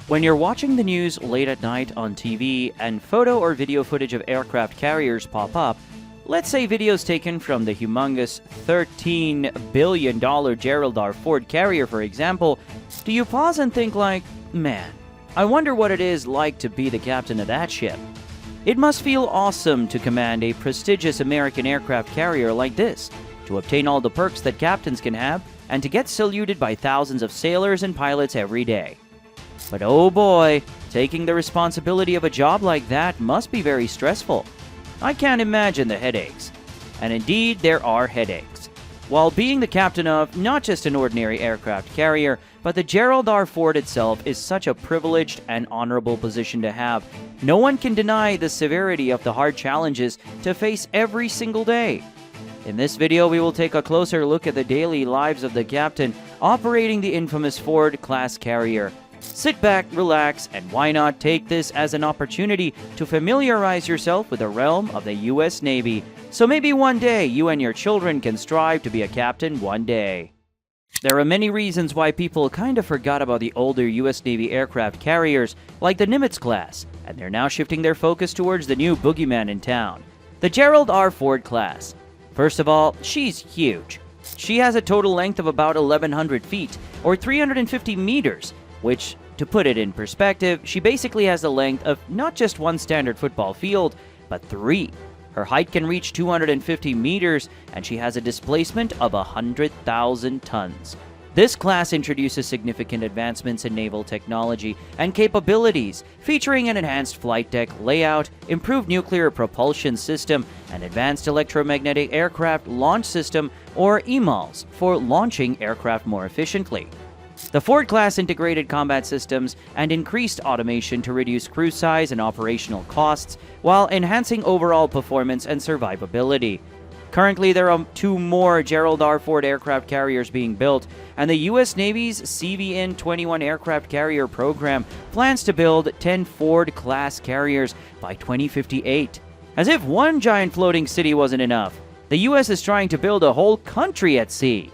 When you're watching the news late at night on TV and photo or video footage of aircraft carriers pop up, let's say videos taken from the humongous $13 billion Gerald R Ford carrier, for example, do you pause and think like, man, I wonder what it is like to be the captain of that ship? It must feel awesome to command a prestigious American aircraft carrier like this, to obtain all the perks that captains can have, and to get saluted by thousands of sailors and pilots every day. But oh boy, taking the responsibility of a job like that must be very stressful. I can't imagine the headaches. And indeed, there are headaches. While being the captain of not just an ordinary aircraft carrier, but the Gerald R Ford itself is such a privileged and honorable position to have, no one can deny the severity of the hard challenges to face every single day. In this video, we will take a closer look at the daily lives of the captain operating the infamous Ford-class carrier. Sit back, relax, and why not take this as an opportunity to familiarize yourself with the realm of the U.S. Navy, so maybe one day you and your children can strive to be a captain one day. There are many reasons why people kind of forgot about the older U.S. Navy aircraft carriers, like the Nimitz class, and they're now shifting their focus towards the new boogeyman in town, the Gerald R Ford class. First of all, she's huge. She has a total length of about 1,100 feet, or 350 meters, which, to put it in perspective, she basically has the length of not just one standard football field, but 3. Her height can reach 250 meters, and she has a displacement of 100,000 tons. This class introduces significant advancements in naval technology and capabilities, featuring an enhanced flight deck layout, improved nuclear propulsion system, and advanced electromagnetic aircraft launch system, or EMALS, for launching aircraft more efficiently. The Ford class integrated combat systems and increased automation to reduce crew size and operational costs, while enhancing overall performance and survivability. Currently, there are 2 more Gerald R Ford aircraft carriers being built, and the U.S. Navy's CVN-21 aircraft carrier program plans to build 10 Ford-class carriers by 2058. As if one giant floating city wasn't enough, the U.S. is trying to build a whole country at sea.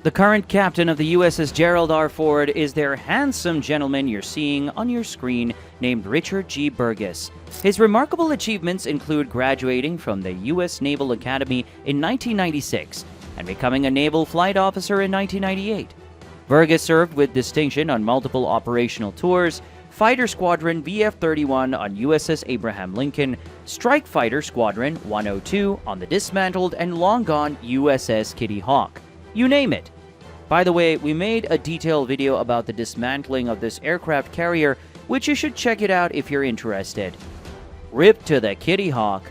The current captain of the USS Gerald R Ford is their handsome gentleman you're seeing on your screen named Richard G. Burgess. His remarkable achievements include graduating from the U.S. Naval Academy in 1996 and becoming a naval flight officer in 1998. Burgess served with distinction on multiple operational tours: Fighter Squadron VF-31 on USS Abraham Lincoln, Strike Fighter Squadron 102 on the dismantled and long-gone USS Kitty Hawk. You name it. By the way, we made a detailed video about the dismantling of this aircraft carrier, which you should check it out if you're interested. Rip to the Kitty Hawk.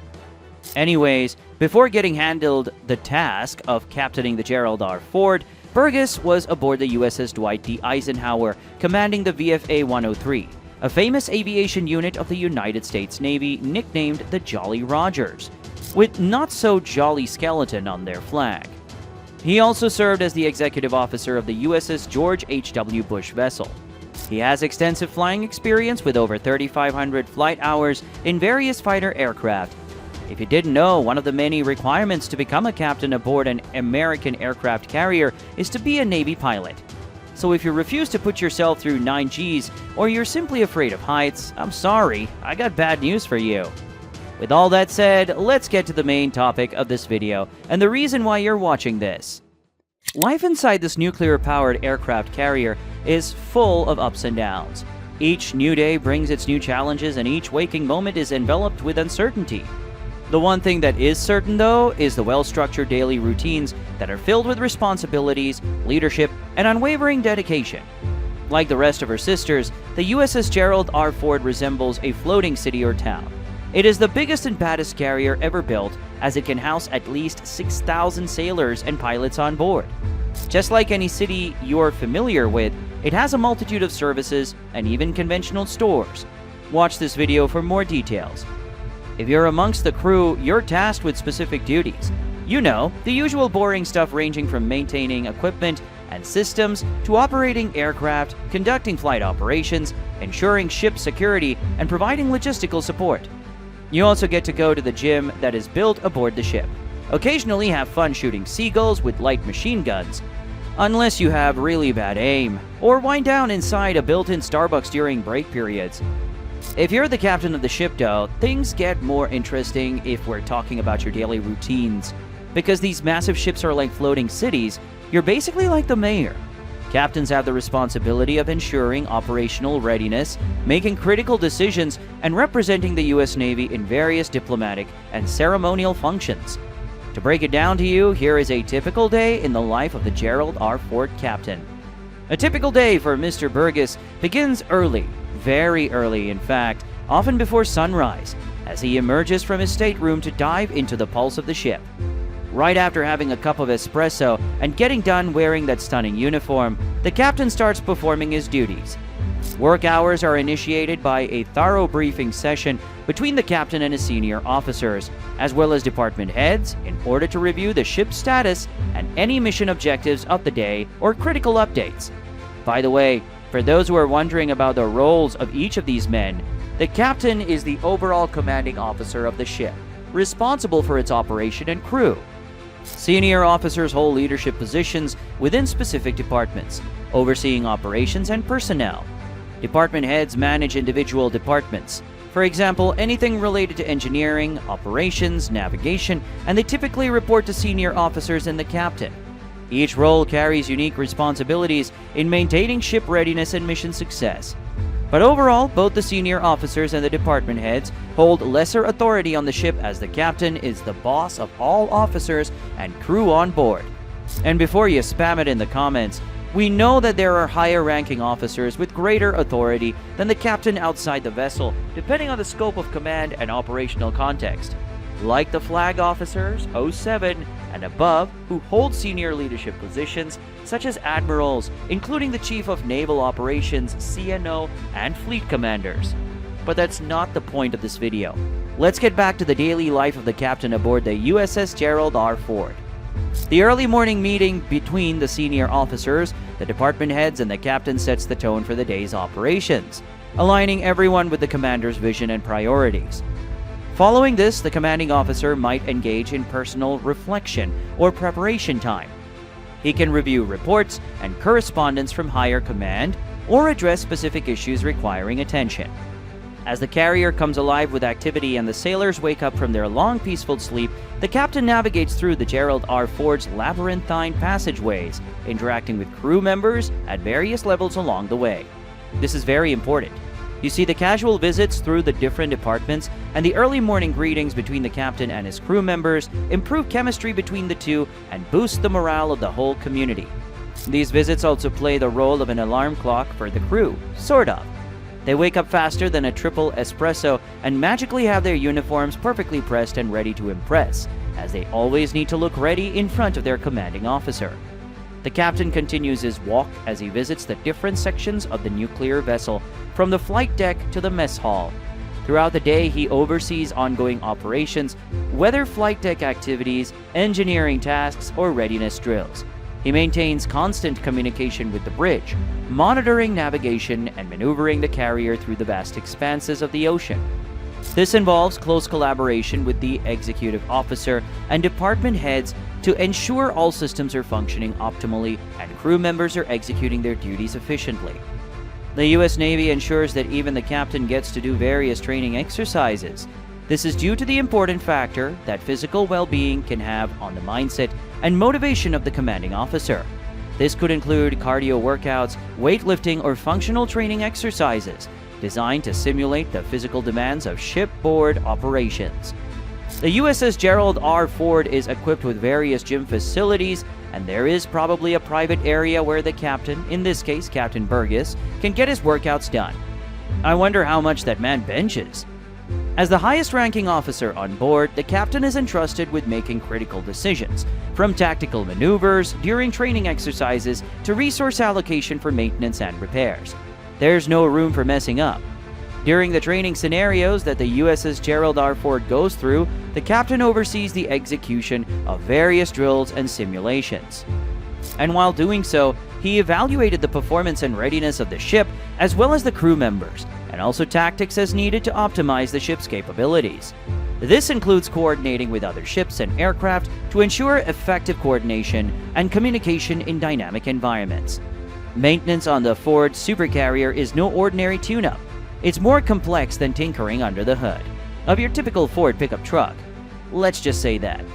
Anyways, before getting handled the task of captaining the Gerald R Ford, Burgess was aboard the USS Dwight D. Eisenhower, commanding the VFA-103, a famous aviation unit of the United States Navy nicknamed the Jolly Rogers, with not-so-jolly skeleton on their flag. He also served as the executive officer of the USS George H.W. Bush vessel. He has extensive flying experience with over 3,500 flight hours in various fighter aircraft. If you didn't know, one of the many requirements to become a captain aboard an American aircraft carrier is to be a Navy pilot. So if you refuse to put yourself through 9 Gs, or you're simply afraid of heights, I'm sorry, I got bad news for you. With all that said, let's get to the main topic of this video, and the reason why you're watching this. Life inside this nuclear-powered aircraft carrier is full of ups and downs. Each new day brings its new challenges, and each waking moment is enveloped with uncertainty. The one thing that is certain, though, is the well-structured daily routines that are filled with responsibilities, leadership, and unwavering dedication. Like the rest of her sisters, the USS Gerald R Ford resembles a floating city or town. It is the biggest and baddest carrier ever built, as it can house at least 6,000 sailors and pilots on board. Just like any city you're familiar with, it has a multitude of services and even conventional stores. Watch this video for more details. If you're amongst the crew, you're tasked with specific duties. You know, the usual boring stuff ranging from maintaining equipment and systems to operating aircraft, conducting flight operations, ensuring ship security, and providing logistical support. You also get to go to the gym that is built aboard the ship, occasionally have fun shooting seagulls with light machine guns. unless you have really bad aim, or wind down inside a built-in Starbucks during break periods. If you're the captain of the ship though, things get more interesting if we're talking about your daily routines. Because these massive ships are like floating cities, you're basically like the mayor. Captains have the responsibility of ensuring operational readiness, making critical decisions, and representing the U.S. Navy in various diplomatic and ceremonial functions. To break it down to you, here is a typical day in the life of the Gerald R. Ford captain. A typical day for Mr. Burgess begins early, very early in fact, often before sunrise, as he emerges from his stateroom to dive into the pulse of the ship. Right after having a cup of espresso and getting done wearing that stunning uniform, the captain starts performing his duties. Work hours are initiated by a thorough briefing session between the captain and his senior officers, as well as department heads, in order to review the ship's status and any mission objectives of the day or critical updates. By the way, for those who are wondering about the roles of each of these men, the captain is the overall commanding officer of the ship, responsible for its operation and crew. Senior officers hold leadership positions within specific departments, overseeing operations and personnel. Department heads manage individual departments. For example, anything related to engineering, operations, navigation, and they typically report to senior officers and the captain. Each role carries unique responsibilities in maintaining ship readiness and mission success. But overall, both the senior officers and the department heads hold lesser authority on the ship, as the captain is the boss of all officers and crew on board. And before you spam it in the comments, we know that there are higher-ranking officers with greater authority than the captain outside the vessel, depending on the scope of command and operational context. Like the flag officers, 07, and above, who hold senior leadership positions, such as admirals, including the Chief of Naval Operations, CNO, and fleet commanders. But that's not the point of this video. Let's get back to the daily life of the captain aboard the USS Gerald R. Ford. The early morning meeting between the senior officers, the department heads, and the captain sets the tone for the day's operations, aligning everyone with the commander's vision and priorities. Following this, the commanding officer might engage in personal reflection or preparation time. He can review reports and correspondence from higher command or address specific issues requiring attention. As the carrier comes alive with activity and the sailors wake up from their long peaceful sleep, the captain navigates through the Gerald R. Ford's labyrinthine passageways, interacting with crew members at various levels along the way. This is very important. You see, the casual visits through the different departments and the early morning greetings between the captain and his crew members improve chemistry between the two and boost the morale of the whole community. These visits also play the role of an alarm clock for the crew, sort of. They wake up faster than a triple espresso and magically have their uniforms perfectly pressed and ready to impress, as they always need to look ready in front of their commanding officer. The captain continues his walk as he visits the different sections of the nuclear vessel, from the flight deck to the mess hall. Throughout the day, he oversees ongoing operations, whether flight deck activities, engineering tasks, or readiness drills. He maintains constant communication with the bridge, monitoring navigation and maneuvering the carrier through the vast expanses of the ocean. This involves close collaboration with the executive officer and department heads to ensure all systems are functioning optimally and crew members are executing their duties efficiently. The U.S. Navy ensures that even the captain gets to do various training exercises. This is due to the important factor that physical well-being can have on the mindset and motivation of the commanding officer. This could include cardio workouts, weightlifting, or functional training exercises designed to simulate the physical demands of shipboard operations. The USS Gerald R. Ford is equipped with various gym facilities, and there is probably a private area where the captain, in this case Captain Burgess, can get his workouts done. I wonder how much that man benches. As the highest-ranking officer on board, the captain is entrusted with making critical decisions, from tactical maneuvers during training exercises to resource allocation for maintenance and repairs. There's no room for messing up. During the training scenarios that the USS Gerald R. Ford goes through, the captain oversees the execution of various drills and simulations. And while doing so, he evaluated the performance and readiness of the ship, as well as the crew members, and also tactics as needed to optimize the ship's capabilities. This includes coordinating with other ships and aircraft to ensure effective coordination and communication in dynamic environments. Maintenance on the Ford supercarrier is no ordinary tune-up. It's more complex than tinkering under the hood of your typical Ford pickup truck. Let's just say that.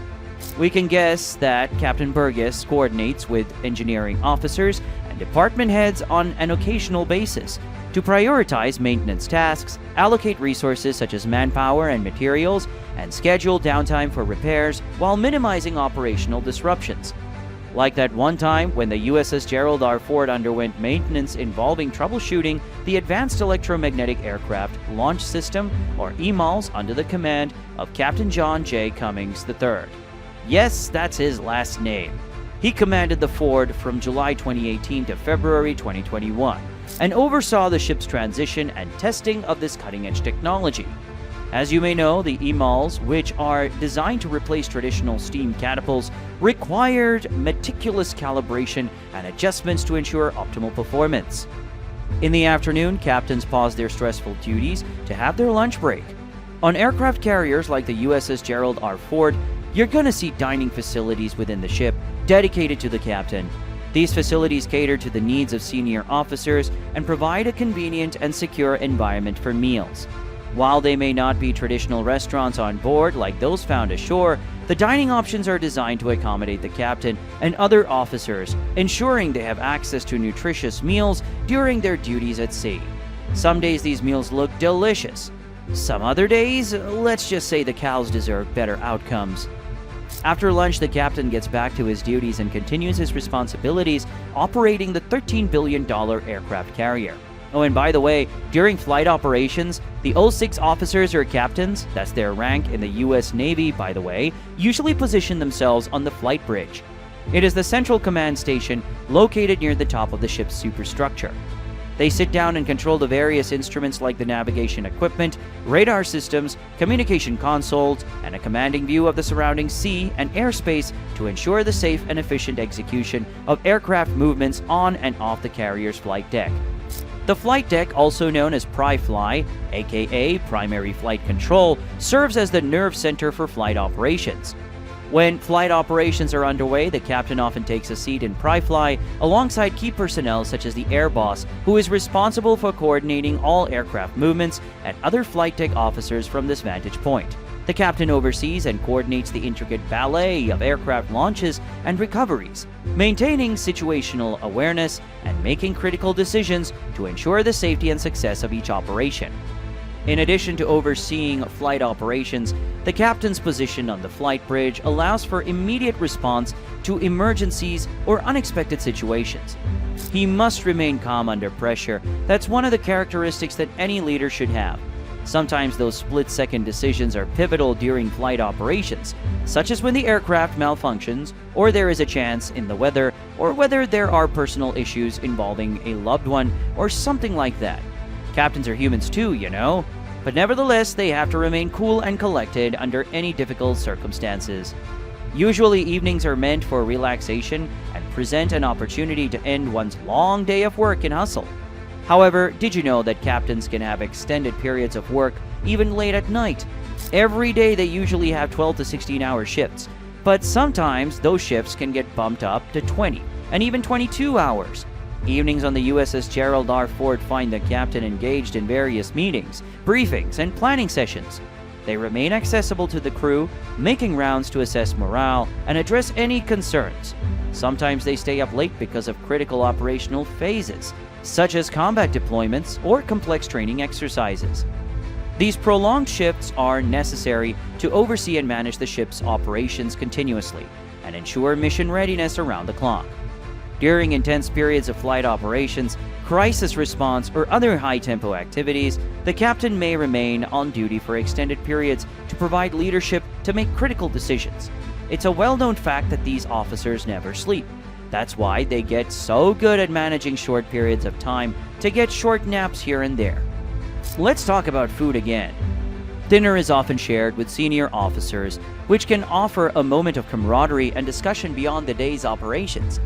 We can guess that Captain Burgess coordinates with engineering officers and department heads on an occasional basis to prioritize maintenance tasks, allocate resources such as manpower and materials, and schedule downtime for repairs while minimizing operational disruptions. Like that one time when the USS Gerald R Ford underwent maintenance involving troubleshooting the Advanced Electromagnetic Aircraft Launch System, or EMALS, under the command of Captain John J. Cummings III. Yes, that's his last name. He commanded the Ford from July 2018 to February 2021 and oversaw the ship's transition and testing of this cutting-edge technology. As you may know, the EMALS, which are designed to replace traditional steam catapults, required meticulous calibration and adjustments to ensure optimal performance. In the afternoon, captains paused their stressful duties to have their lunch break. On aircraft carriers like the USS Gerald R Ford, you're gonna see dining facilities within the ship dedicated to the captain. These facilities cater to the needs of senior officers and provide a convenient and secure environment for meals. While they may not be traditional restaurants on board like those found ashore, the dining options are designed to accommodate the captain and other officers, ensuring they have access to nutritious meals during their duties at sea. Some days these meals look delicious. Some other days, let's just say the cows deserve better outcomes. After lunch, the captain gets back to his duties and continues his responsibilities operating the $13 billion aircraft carrier. Oh, and by the way, during flight operations, the 06 officers or captains, that's their rank in the U.S. Navy, by the way, usually position themselves on the flight bridge. It is the central command station located near the top of the ship's superstructure. They sit down and control the various instruments like the navigation equipment, radar systems, communication consoles, and a commanding view of the surrounding sea and airspace to ensure the safe and efficient execution of aircraft movements on and off the carrier's flight deck. The flight deck, also known as Pri-Fly, aka Primary Flight Control, serves as the nerve center for flight operations. When flight operations are underway, the captain often takes a seat in Pri-Fly alongside key personnel such as the air boss, who is responsible for coordinating all aircraft movements, and other flight deck officers from this vantage point. The captain oversees and coordinates the intricate ballet of aircraft launches and recoveries, maintaining situational awareness and making critical decisions to ensure the safety and success of each operation. In addition to overseeing flight operations, the captain's position on the flight bridge allows for immediate response to emergencies or unexpected situations. He must remain calm under pressure. That's one of the characteristics that any leader should have. Sometimes those split-second decisions are pivotal during flight operations, such as when the aircraft malfunctions, or there is a chance in the weather, or whether there are personal issues involving a loved one, or something like that. Captains are humans too, you know. But nevertheless, they have to remain cool and collected under any difficult circumstances. Usually, evenings are meant for relaxation and present an opportunity to end one's long day of work and hustle. However, did you know that captains can have extended periods of work, even late at night? Every day they usually have 12 to 16-hour shifts, but sometimes those shifts can get bumped up to 20 and even 22 hours. Evenings on the USS Gerald R Ford find the captain engaged in various meetings, briefings, and planning sessions. They remain accessible to the crew, making rounds to assess morale and address any concerns. Sometimes they stay up late because of critical operational phases, such as combat deployments or complex training exercises. These prolonged shifts are necessary to oversee and manage the ship's operations continuously and ensure mission readiness around the clock. During intense periods of flight operations, crisis response, or other high-tempo activities, the captain may remain on duty for extended periods to provide leadership to make critical decisions. It's a well-known fact that these officers never sleep. That's why they get so good at managing short periods of time to get short naps here and there. Let's talk about food again. Dinner is often shared with senior officers, which can offer a moment of camaraderie and discussion beyond the day's operations.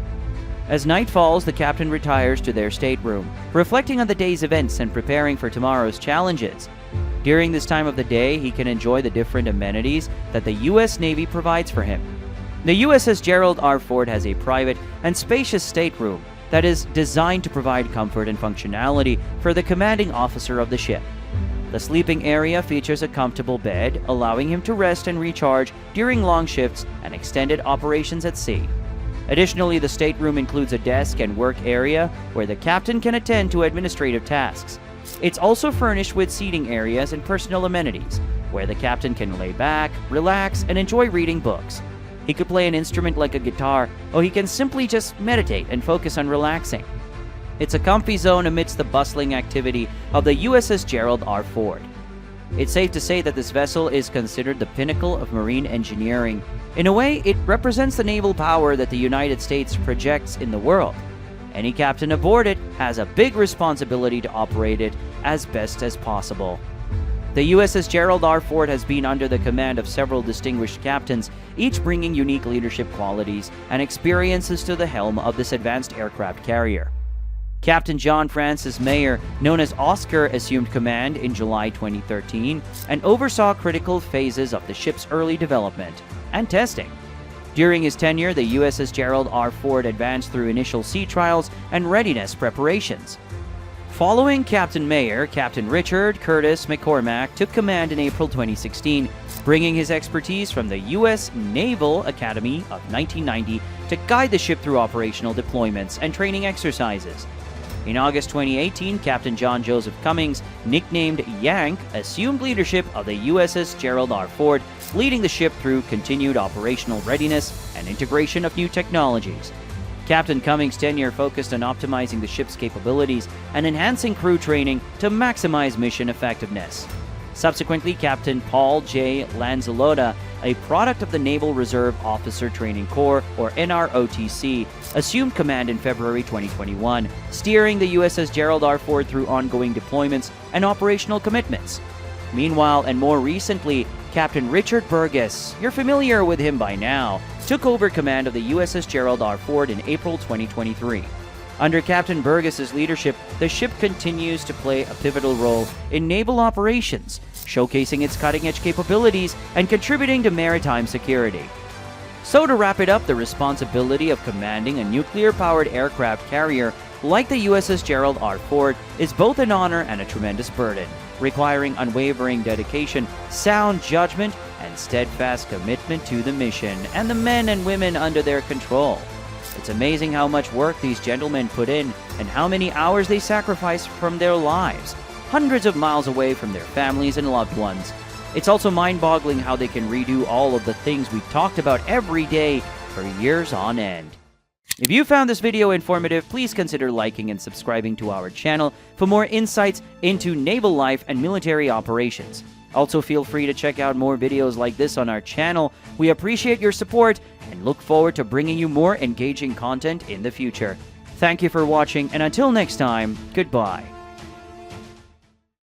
As night falls, the captain retires to their stateroom, reflecting on the day's events and preparing for tomorrow's challenges. During this time of the day, he can enjoy the different amenities that the U.S. Navy provides for him. The USS Gerald R Ford has a private and spacious stateroom that is designed to provide comfort and functionality for the commanding officer of the ship. The sleeping area features a comfortable bed, allowing him to rest and recharge during long shifts and extended operations at sea. Additionally, the stateroom includes a desk and work area where the captain can attend to administrative tasks. It's also furnished with seating areas and personal amenities, where the captain can lay back, relax, and enjoy reading books. He could play an instrument like a guitar, or he can simply just meditate and focus on relaxing. It's a comfy zone amidst the bustling activity of the USS Gerald R Ford. It's safe to say that this vessel is considered the pinnacle of marine engineering. In a way, it represents the naval power that the United States projects in the world. Any captain aboard it has a big responsibility to operate it as best as possible. The USS Gerald R Ford has been under the command of several distinguished captains, each bringing unique leadership qualities and experiences to the helm of this advanced aircraft carrier. Captain John Francis Mayer, known as Oscar, assumed command in July 2013 and oversaw critical phases of the ship's early development and testing. During his tenure, the USS Gerald R Ford advanced through initial sea trials and readiness preparations. Following Captain Mayer, Captain Richard Curtis McCormack took command in April 2016, bringing his expertise from the U.S. Naval Academy of 1990 to guide the ship through operational deployments and training exercises. In August 2018, Captain John Joseph Cummings, nicknamed Yank, assumed leadership of the USS Gerald R Ford, leading the ship through continued operational readiness and integration of new technologies. Captain Cummings' tenure focused on optimizing the ship's capabilities and enhancing crew training to maximize mission effectiveness. Subsequently, Captain Paul J. Lanzalotta, a product of the Naval Reserve Officer Training Corps, or NROTC, assumed command in February 2021, steering the USS Gerald R Ford through ongoing deployments and operational commitments. Meanwhile, and more recently, Captain Richard Burgess, you're familiar with him by now, took over command of the USS Gerald R Ford in April 2023. Under Captain Burgess's leadership, the ship continues to play a pivotal role in naval operations, showcasing its cutting-edge capabilities and contributing to maritime security. So to wrap it up, the responsibility of commanding a nuclear-powered aircraft carrier like the USS Gerald R Ford is both an honor and a tremendous burden, requiring unwavering dedication, sound judgment, and steadfast commitment to the mission and the men and women under their control. It's amazing how much work these gentlemen put in and how many hours they sacrifice from their lives, hundreds of miles away from their families and loved ones. It's also mind-boggling how they can redo all of the things we talked about every day for years on end. If you found this video informative, please consider liking and subscribing to our channel for more insights into naval life and military operations. Also, feel free to check out more videos like this on our channel. We appreciate your support and look forward to bringing you more engaging content in the future. Thank you for watching, and until next time, goodbye.